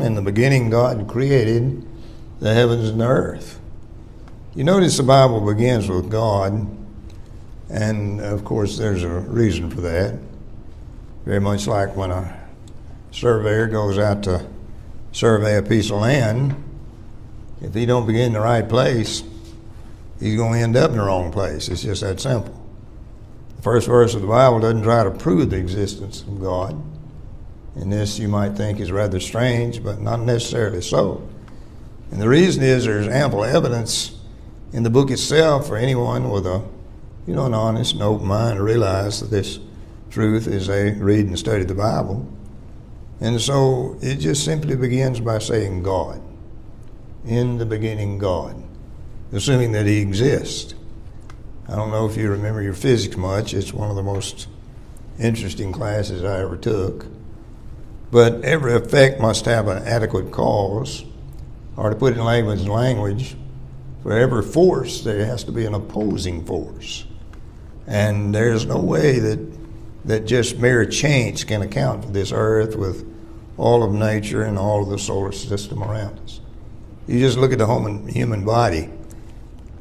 In the beginning, God created the heavens and the earth. You notice the Bible begins with God, and of course there's a reason for that. Very much like when a surveyor goes out to survey a piece of land, if he don't begin in the right place, he's going to end up in the wrong place. It's just that simple. The first verse of the Bible doesn't try to prove the existence of God. And this you might think is rather strange, but not necessarily so. And the reason is there's ample evidence in the book itself for anyone with an honest and open mind to realize that this truth as they read and study the Bible. And so it just simply begins by saying God. In the beginning, God. Assuming that he exists. I don't know if you remember your physics much. It's one of the most interesting classes I ever took. But every effect must have an adequate cause, or to put it in layman's language, for every force there has to be an opposing force. And there's no way that just mere chance can account for this earth with all of nature and all of the solar system around us. You just look at the human body,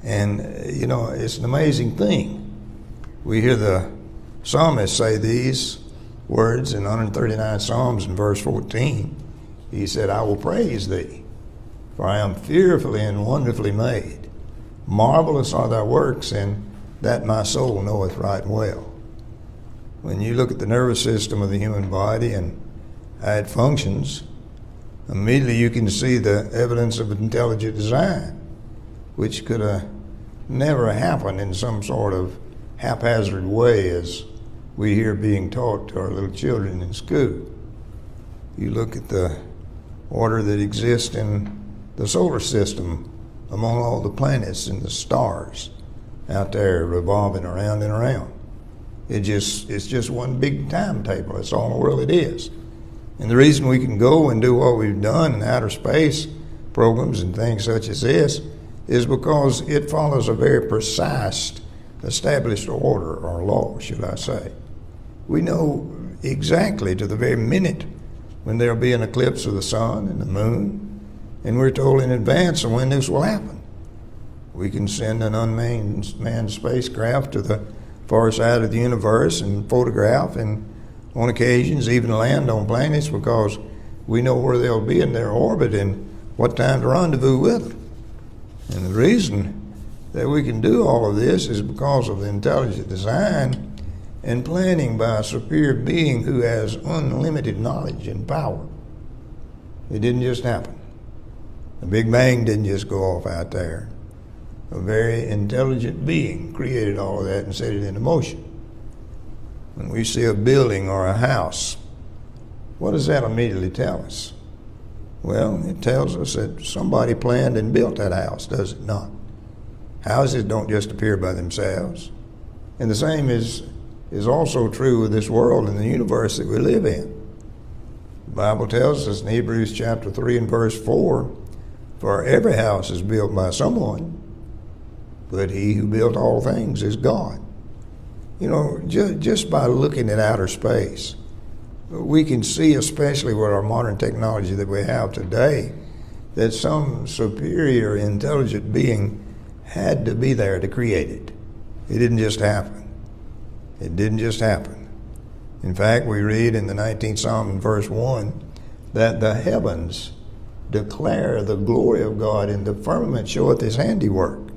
and it's an amazing thing. We hear the psalmist say these words in 139 Psalms in verse 14. He said, I will praise thee, for I am fearfully and wonderfully made. Marvelous are thy works, and that my soul knoweth right well. When you look at the nervous system of the human body and how it functions, immediately you can see the evidence of intelligent design, which could have never happened in some sort of haphazard way as we hear being taught to our little children in school. You look at the order that exists in the solar system among all the planets and the stars out there revolving around and around. It's just one big timetable. That's all in the world it is. And the reason we can go and do what we've done in outer space programs and things such as this is because it follows a very precise, established order or law, should I say. We know exactly to the very minute when there'll be an eclipse of the sun and the moon, and we're told in advance of when this will happen. We can send an unmanned spacecraft to the far side of the universe and photograph, and on occasions even land on planets because we know where they'll be in their orbit and what time to rendezvous with them. And the reason that we can do all of this is because of the intelligent design and planning by a superior being who has unlimited knowledge and power. It didn't just happen. The Big Bang didn't just go off out there. A very intelligent being created all of that and set it into motion. When we see a building or a house, what does that immediately tell us? Well, it tells us that somebody planned and built that house, does it not? Houses don't just appear by themselves. And the same is also true with this world and the universe that we live in. The Bible tells us in Hebrews chapter 3 and verse 4, for every house is built by someone, but he who built all things is God. Just by looking at outer space, we can see, especially with our modern technology that we have today, that some superior intelligent being had to be there to create it. It didn't just happen. It didn't just happen. In fact, we read in the 19th Psalm in verse 1 that the heavens declare the glory of God, and the firmament showeth his handiwork.